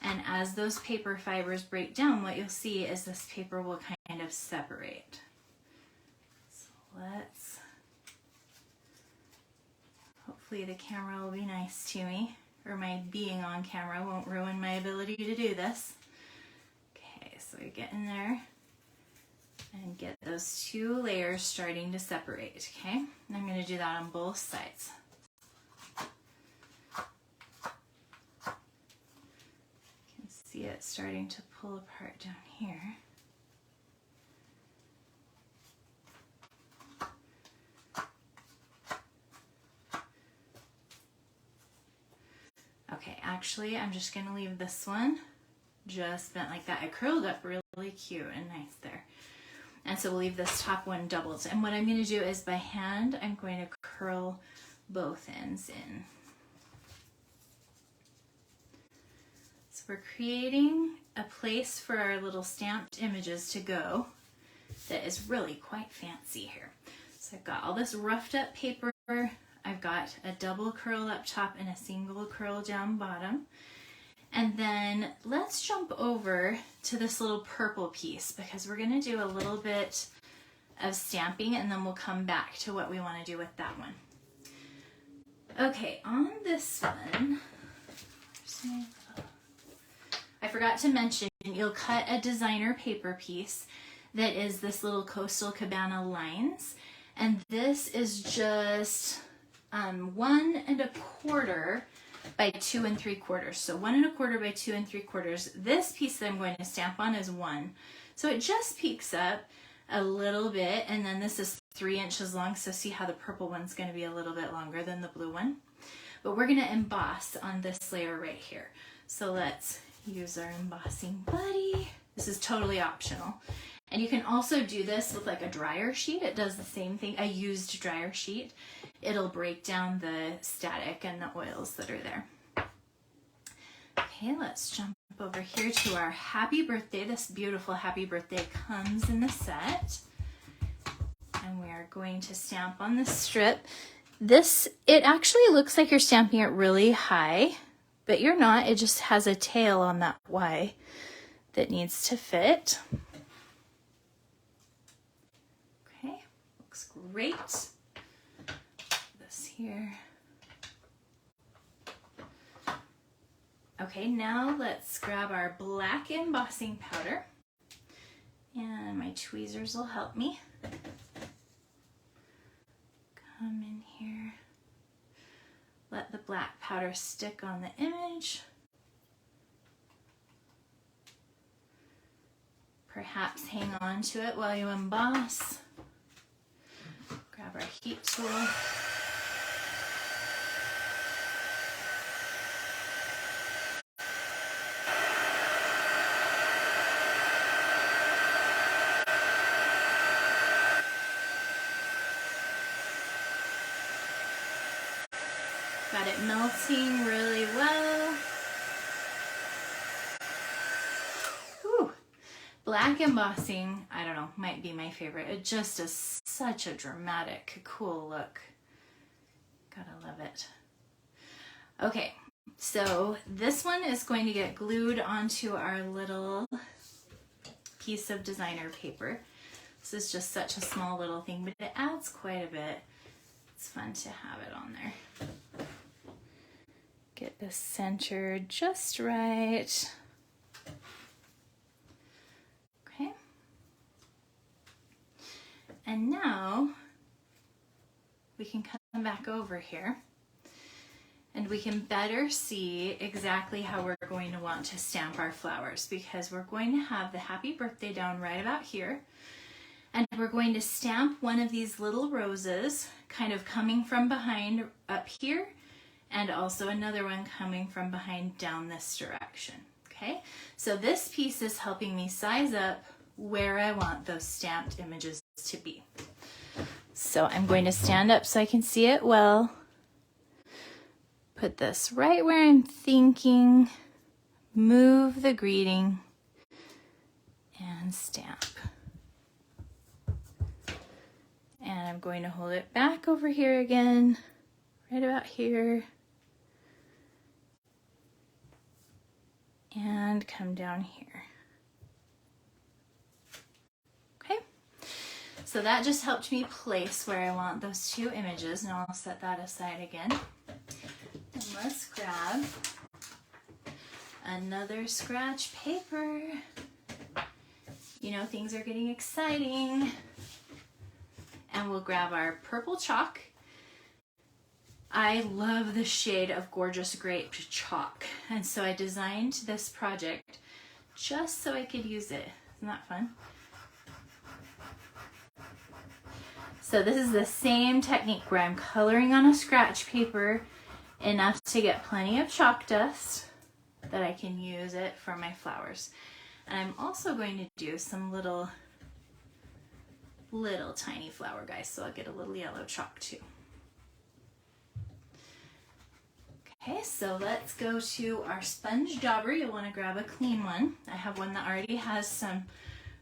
And as those paper fibers break down, what you'll see is this paper will kind of separate. So let's, hopefully the camera will be nice to me, or my being on camera won't ruin my ability to do this. Okay, so you get in there and get those two layers starting to separate, okay? And I'm going to do that on both sides. You can see it starting to pull apart down here. Okay, actually, I'm just going to leave this one just bent like that. I curled up really cute and nice there. And so we'll leave this top one doubled. And what I'm going to do is by hand, I'm going to curl both ends in. So we're creating a place for our little stamped images to go that is really quite fancy here. So I've got all this roughed up paper. I've got a double curl up top and a single curl down bottom. And then let's jump over to this little purple piece because we're going to do a little bit of stamping and then we'll come back to what we want to do with that one. Okay, on this one, I forgot to mention, you'll cut a designer paper piece that is this little Coastal Cabana lines. And this is just 1 1/4 by 2 3/4. So 1 1/4 by 2 3/4. This piece that I'm going to stamp on is 1. So it just peeks up a little bit, and then this is 3 inches long. So see how the purple one's going to be a little bit longer than the blue one. But we're going to emboss on this layer right here. So let's use our embossing buddy. This is totally optional. And you can also do this with like a dryer sheet. It does the same thing. A used dryer sheet. It'll break down the static and the oils that are there. Okay, let's jump over here to our happy birthday. This beautiful happy birthday comes in the set. And we are going to stamp on the strip. This, it actually looks like you're stamping it really high, but you're not. It just has a tail on that Y that needs to fit. Okay, looks great. This here. Okay, now let's grab our black embossing powder, and my tweezers will help me. Come in here, let the black powder stick on the image. Perhaps hang on to it while you emboss. Grab our heat tool. Got it melting really well. Whew. Black embossing, I don't know, might be my favorite. It just is such a dramatic, cool look. Gotta love it. Okay, so this one is going to get glued onto our little piece of designer paper. This is just such a small little thing, but it adds quite a bit. It's fun to have it on there. Get this centered just right. Okay. And now we can come back over here And we can better see exactly how we're going to want to stamp our flowers, because we're going to have the happy birthday down right about here. And we're going to stamp one of these little roses kind of coming from behind up here, and also another one coming from behind down this direction. Okay, so this piece is helping me size up where I want those stamped images to be. So I'm going to stand up so I can see it well. Put this right where I'm thinking, move the greeting, and stamp. And I'm going to hold it back over here again, right about here. And come down here. Okay, so that just helped me place where I want those two images. Now I'll set that aside again. And let's grab another scratch paper. You know, things are getting exciting. And we'll grab our purple chalk. I love the shade of Gorgeous Grape chalk. And so I designed this project just so I could use it. Isn't that fun? So this is the same technique where I'm coloring on a scratch paper enough to get plenty of chalk dust that I can use it for my flowers. And I'm also going to do some little tiny flower guys, so I'll get a little yellow chalk too. Okay, so let's go to our sponge dauber. You'll want to grab a clean one. I have one that already has some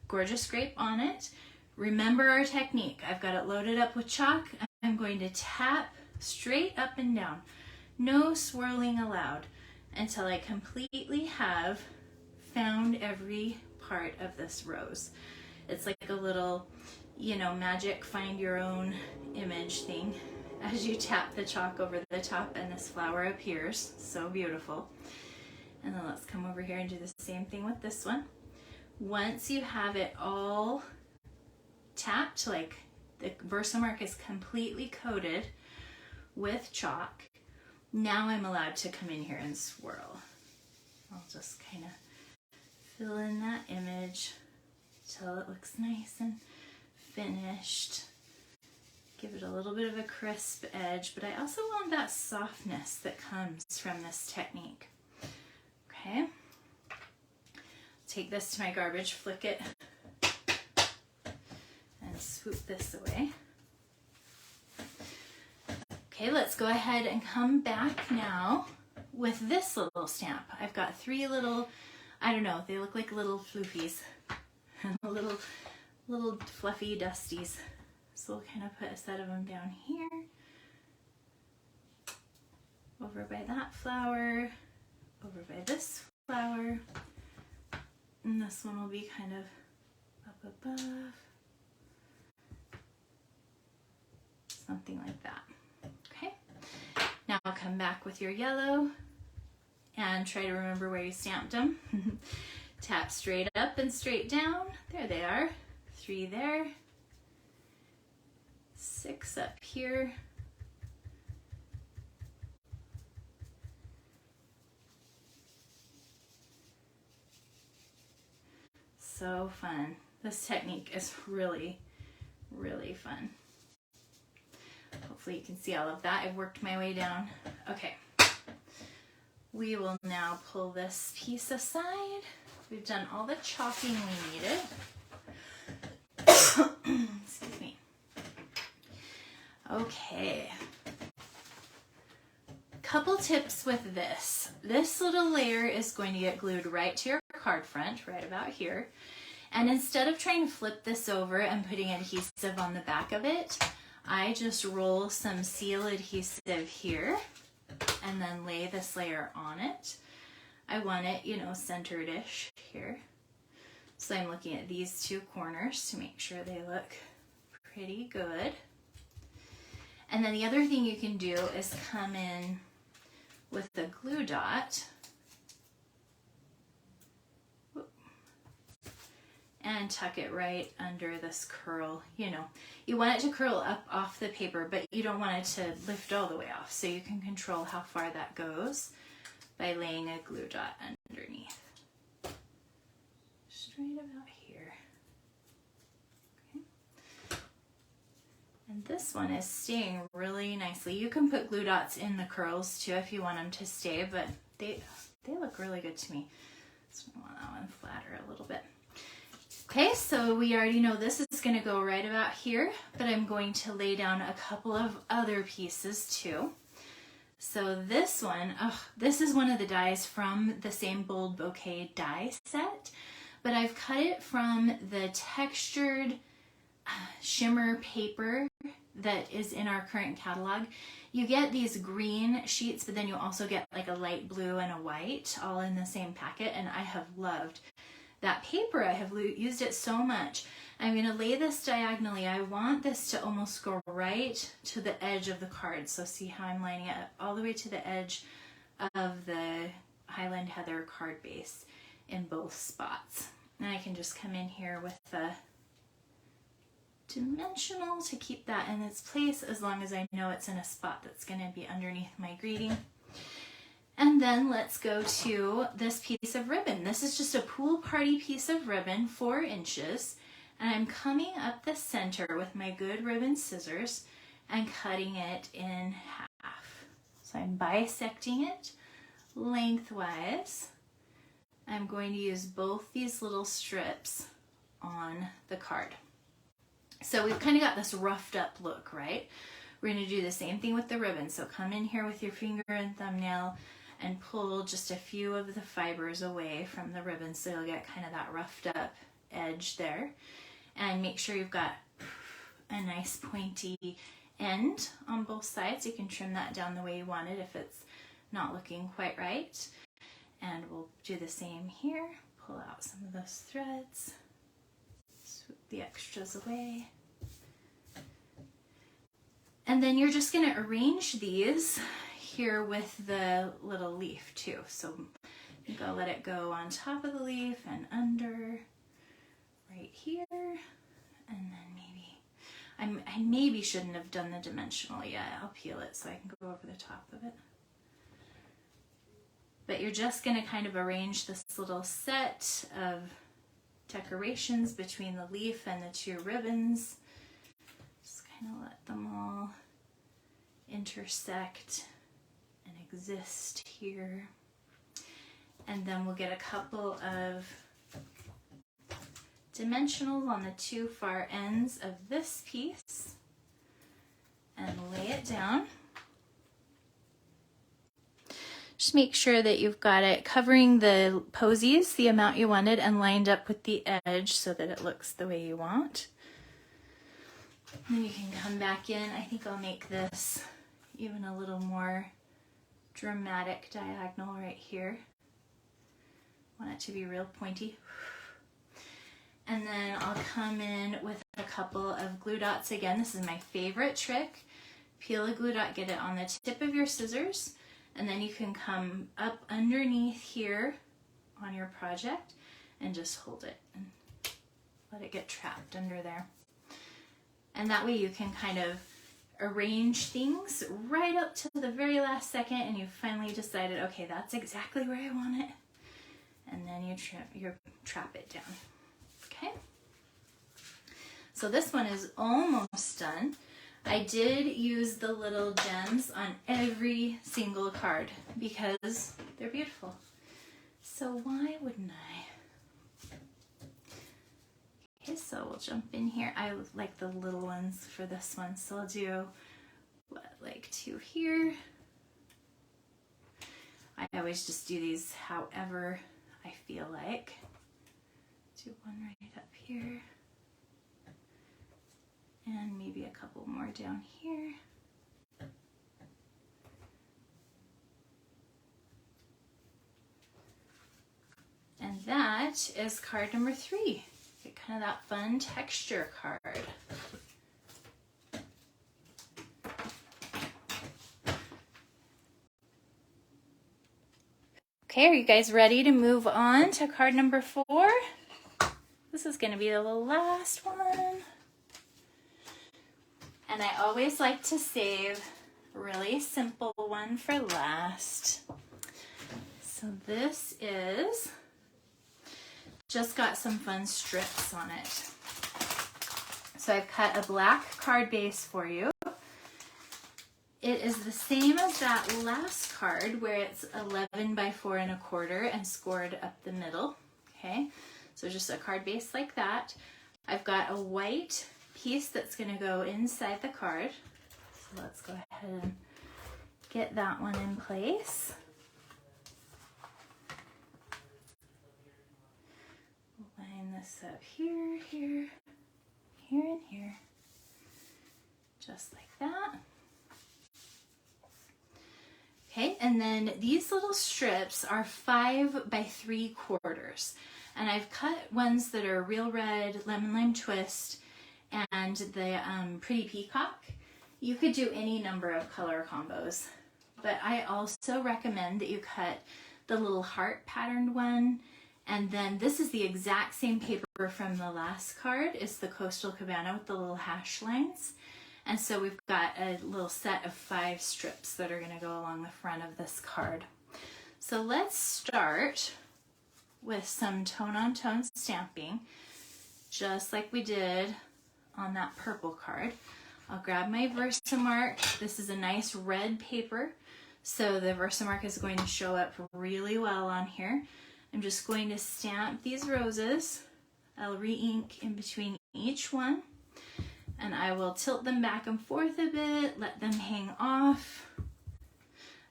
Gorgeous Grape on it. Remember our technique. I've got it loaded up with chalk. I'm going to tap straight up and down. No swirling allowed until I completely have found every part of this rose. It's like a little, you know, magic find your own image thing. As you tap the chalk over the top and this flower appears. So beautiful. And then let's come over here and do the same thing with this one. Once you have it all tapped, like the Versamark is completely coated with chalk, now I'm allowed to come in here and swirl. I'll just kind of fill in that image till it looks nice and finished. Give it a little bit of a crisp edge, but I also want that softness that comes from this technique. Okay. Take this to my garbage, flick it, and swoop this away. Okay, let's go ahead and come back now with this little stamp. I've got three little, I don't know, they look like little floofies, little fluffy dusties. So we'll kind of put a set of them down here, over by that flower, over by this flower, and this one will be kind of up above, something like that. Okay, now I'll come back with your yellow and try to remember where you stamped them. Tap straight up and straight down. There they are. 3 there. 6 up here. So fun. This technique is really, really fun. Hopefully you can see all of that. I've worked my way down. Okay. We will now pull this piece aside. We've done all the chalking we needed. Excuse me. Okay. Couple tips with this. This little layer is going to get glued right to your card front, right about here. And instead of trying to flip this over and putting adhesive on the back of it, I just roll some seal adhesive here and then lay this layer on it. I want it, you know, centered-ish here. So I'm looking at these two corners to make sure they look pretty good. And then the other thing you can do is come in with the glue dot and tuck it right under this curl. You know, you want it to curl up off the paper, but you don't want it to lift all the way off. So you can control how far that goes by laying a glue dot underneath. Just right about here. Okay. And this one is staying really nicely. You can put glue dots in the curls too if you want them to stay, but they look really good to me. So I want that one flatter a little bit. Okay, so we already know this is going to go right about here, but I'm going to lay down a couple of other pieces too. So this one, this is one of the dies from the same Bold Bouquet die set, but I've cut it from the textured shimmer paper that is in our current catalog. You get these green sheets, but then you also get like a light blue and a white all in the same packet, and I have loved that paper. I have used it so much. I'm going to lay this diagonally. I want this to almost go right to the edge of the card. So see how I'm lining it up all the way to the edge of the Highland Heather card base in both spots. And I can just come in here with the dimensional to keep that in its place, as long as I know it's in a spot that's going to be underneath my greeting. And then let's go to this piece of ribbon. This is just a pool party piece of ribbon, 4 inches. And I'm coming up the center with my good ribbon scissors and cutting it in half. So I'm bisecting it lengthwise. I'm going to use both these little strips on the card. So we've kind of got this roughed up look, right? We're going to do the same thing with the ribbon. So come in here with your finger and thumbnail and pull just a few of the fibers away from the ribbon so you'll get kind of that roughed up edge there. And make sure you've got a nice pointy end on both sides. You can trim that down the way you want it if it's not looking quite right. And we'll do the same here. Pull out some of those threads, swoop the extras away. And then you're just going to arrange these here with the little leaf too. So you go let it go on top of the leaf and under right here. And then maybe, I maybe shouldn't have done the dimensional yet. I'll peel it so I can go over the top of it. But you're just going to kind of arrange this little set of decorations between the leaf and the 2 ribbons. Just kind of let them all intersect and exist here. And then we'll get a couple of dimensionals on the 2 far ends of this piece and lay it down. Just make sure that you've got it covering the posies, the amount you wanted, and lined up with the edge so that it looks the way you want. And then you can come back in. I think I'll make this even a little more dramatic diagonal right here. Want it to be real pointy. And then I'll come in with a couple of glue dots again. This is my favorite trick. Peel a glue dot, get it on the tip of your scissors, and then you can come up underneath here on your project and just hold it and let it get trapped under there. And that way you can kind of arrange things right up to the very last second and you finally decided, okay, that's exactly where I want it. And then you trap it down. Okay? So this one is almost done. I did use the little gems on every single card because they're beautiful. So why wouldn't I? Okay, so we'll jump in here. I like the little ones for this one, so I'll do like 2 here. I always just do these however I feel like. Do one right up here. And maybe a couple more down here. And that is card number 3. Get kind of that fun texture card. Okay, are you guys ready to move on to card number 4? This is going to be the last one. And I always like to save a really simple one for last. So this is, just got some fun strips on it. So I've cut a black card base for you. It is the same as that last card where it's 11 by 4 1/4 and scored up the middle. Okay, so just a card base like that. I've got a white piece that's going to go inside the card. So let's go ahead and get that one in place. Line this up here, here, here, and here. Just like that. Okay, and then these little strips are 5 by 3/4. And I've cut ones that are Real Red, Lemon Lime Twist, and the Pretty Peacock. You could do any number of color combos, but I also recommend that you cut the little heart patterned one. And then this is the exact same paper from the last card. It's the Coastal Cabana with the little hash lines. And so we've got a little set of 5 strips that are going to go along the front of this card. So let's start with some tone-on-tone stamping, just like we did on that purple card. I'll grab my Versamark. This is a nice red paper, so the Versamark is going to show up really well on here. I'm just going to stamp these roses. I'll re-ink in between each one, and I will tilt them back and forth a bit, let them hang off.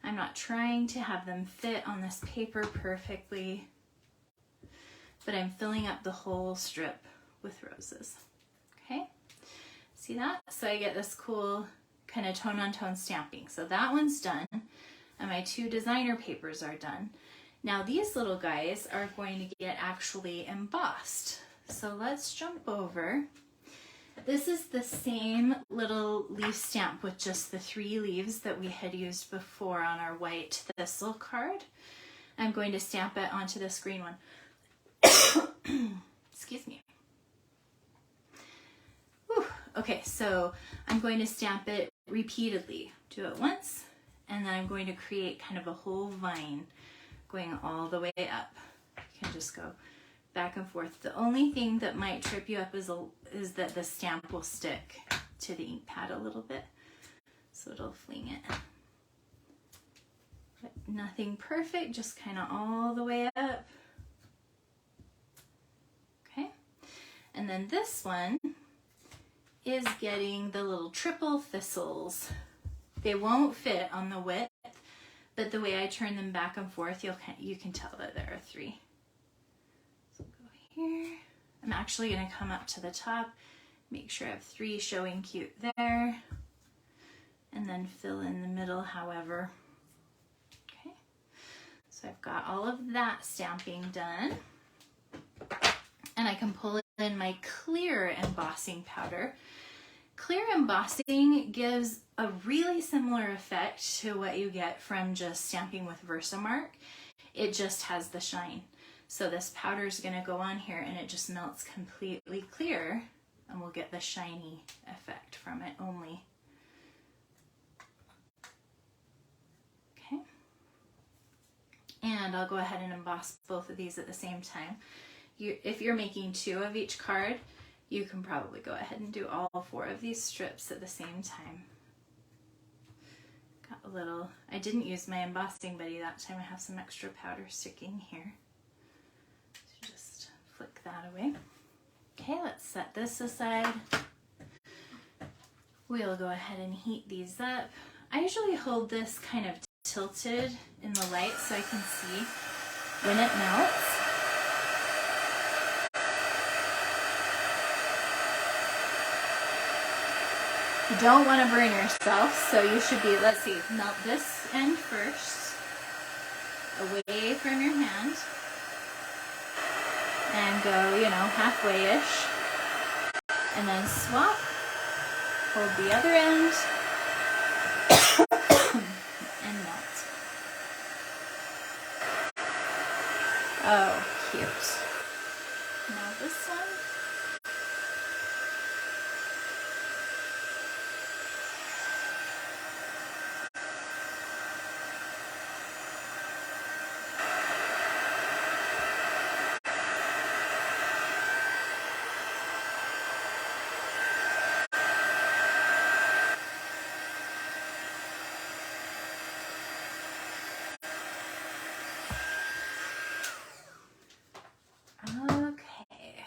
I'm not trying to have them fit on this paper perfectly, but I'm filling up the whole strip with roses. Okay, see that? So I get this cool kind of tone-on-tone stamping. So that one's done, and my 2 designer papers are done. Now these little guys are going to get actually embossed. So let's jump over. This is the same little leaf stamp with just the 3 leaves that we had used before on our white thistle card. I'm going to stamp it onto this green one. Excuse me. Whew. Okay, so I'm going to stamp it repeatedly. Do it once, and then I'm going to create kind of a whole vine going all the way up. You can just go back and forth. The only thing that might trip you up is that the stamp will stick to the ink pad a little bit, so it'll fling it. But nothing perfect, just kind of all the way up. Okay, and then this one is getting the little triple thistles. They won't fit on the width, but the way I turn them back and forth, you can tell that there are 3. So go here. I'm actually going to come up to the top, make sure I have 3 showing cute there, and then fill in the middle however. Okay, so I've got all of that stamping done, and I can pull in my clear embossing powder. Clear embossing gives a really similar effect to what you get from just stamping with Versamark. It just has the shine. So this powder is going to go on here and it just melts completely clear, and we'll get the shiny effect from it only. Okay. And I'll go ahead and emboss both of these at the same time. If you're making 2 of each card, you can probably go ahead and do all 4 of these strips at the same time. Got a little, I didn't use my embossing buddy that time. I have some extra powder sticking here. So just flick that away. Okay, let's set this aside. We'll go ahead and heat these up. I usually hold this kind of tilted in the light so I can see when it melts. You don't want to burn yourself, so you should be, let's see, melt this end first, away from your hand, and go, you know, halfway-ish, and then swap, hold the other end, and melt. Oh, cute. Now this one. Okay.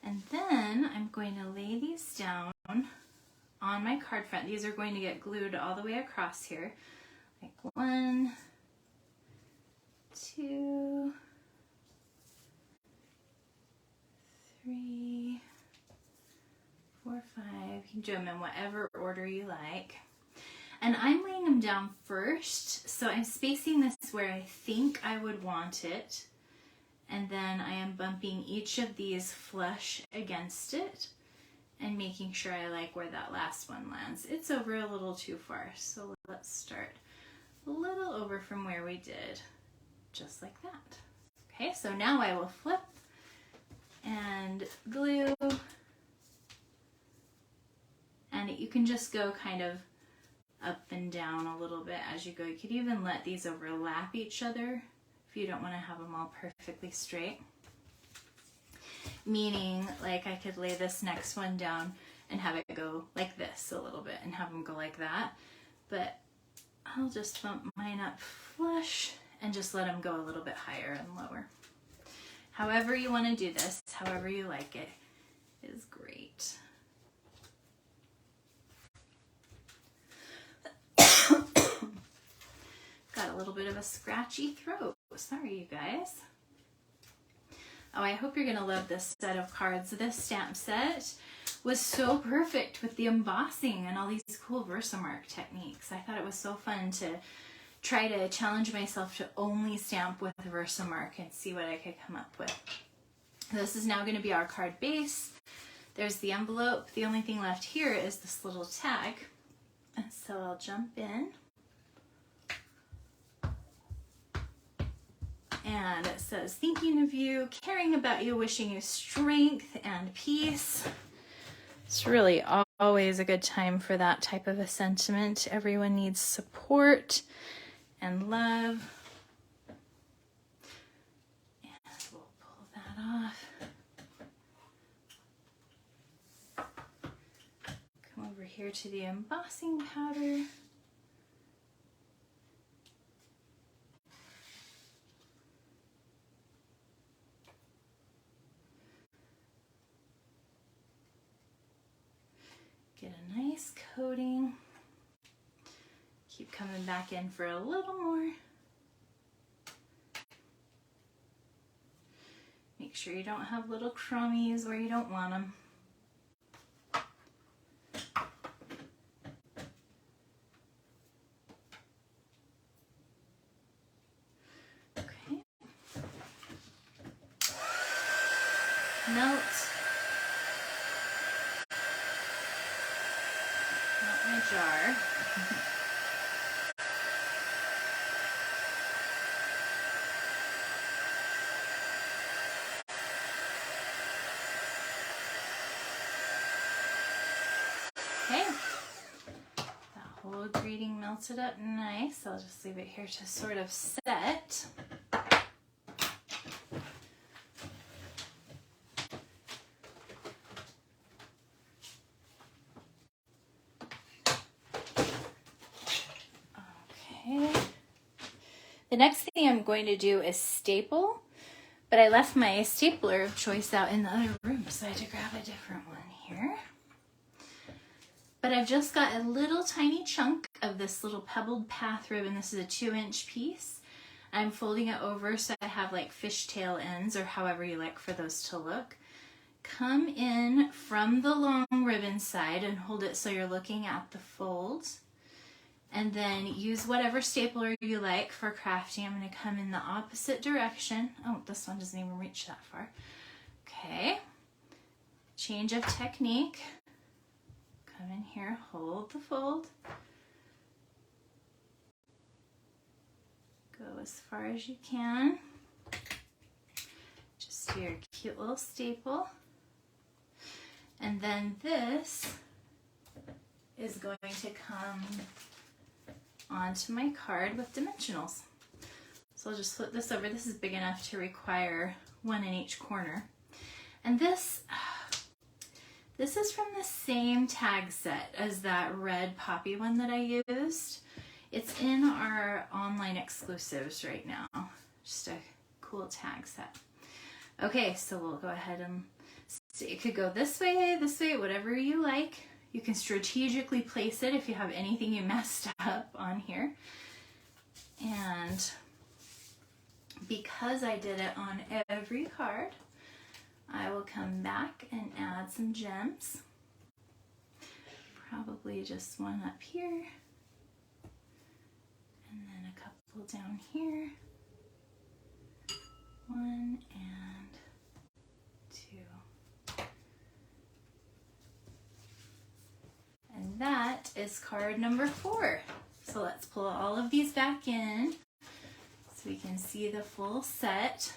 And then I'm going to lay these down on my card front. These are going to get glued all the way across here. Like 1, 2, 3, 4, 5. You can do them in whatever order you like. And I'm laying them down first, so I'm spacing this where I think I would want it. And then I am bumping each of these flush against it and making sure I like where that last one lands. It's over a little too far, so let's start a little over from where we did, just like that. Okay, so now I will flip and glue. And you can just go kind of up and down a little bit as you go. You could even let these overlap each other if you don't want to have them all perfectly straight. Meaning, like, I could lay this next one down and have it go like this a little bit and have them go like that. But I'll just bump mine up flush and just let them go a little bit higher and lower. However you want to do this, however you like it, is great. Got a little bit of a scratchy throat. Sorry, you guys. Oh, I hope you're going to love this set of cards. This stamp set was so perfect with the embossing and all these cool Versamark techniques. I thought it was so fun to try to challenge myself to only stamp with Versamark and see what I could come up with. This is now going to be our card base. There's the envelope. The only thing left here is this little tag. And so I'll jump in. And it says, thinking of you, caring about you, wishing you strength and peace. It's really always a good time for that type of a sentiment. Everyone needs support and love. And we'll pull that off. Come over here to the embossing powder. Get a nice coating. Keep coming back in for a little more. Make sure you don't have little crummies where you don't want them. Okay. Melt. My jar. Okay, that whole greeting melted up nice. I'll just leave it here to sort of set. The next thing I'm going to do is staple, but I left my stapler of choice out in the other room, so I had to grab a different one here. But I've just got a little tiny chunk of this little pebbled path ribbon. This is a 2-inch piece. I'm folding it over so I have like fishtail ends, or however you like for those to look. Come in from the long ribbon side and hold it so you're looking at the fold. And then use whatever stapler you like for crafting. I'm going to come in the opposite direction. Oh, this one doesn't even reach that far. Okay. Change of technique. Come in here, hold the fold. Go as far as you can. to your cute little staple. And then this is going to come onto my card with dimensionals. So I'll just flip this over. This is big enough to require one in each corner. And this is from the same tag set as that red poppy one that I used. It's in our online exclusives right now. Just a cool tag set. Okay, so we'll go ahead and see. It could go this way, whatever you like. You can strategically place it if you have anything you messed up on here. And because I did it on every card, I will come back and add some gems. Probably just one up here, and then a couple down here. 1 and 2. And that is card number 4. So let's pull all of these back in so we can see the full set.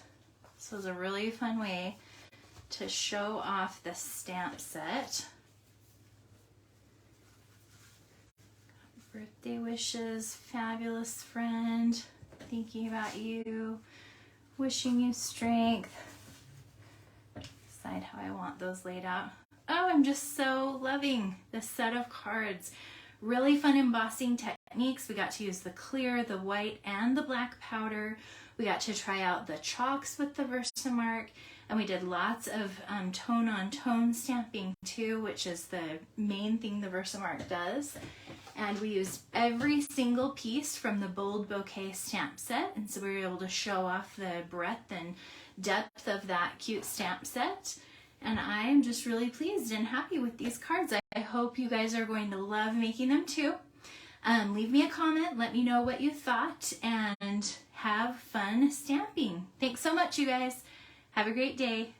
This was a really fun way to show off the stamp set. Birthday wishes, fabulous friend, thinking about you, wishing you strength. Decide how I want those laid out. Oh, I'm just so loving this set of cards. Really fun embossing techniques. We got to use the clear, the white, and the black powder. We got to try out the chalks with the Versamark, and we did lots of tone-on-tone stamping too, which is the main thing the Versamark does. And we used every single piece from the Bold Bouquet stamp set, and so we were able to show off the breadth and depth of that cute stamp set. And I am just really pleased and happy with these cards. I hope you guys are going to love making them too. Leave me a comment, let me know what you thought, and have fun stamping. Thanks so much, you guys. Have a great day.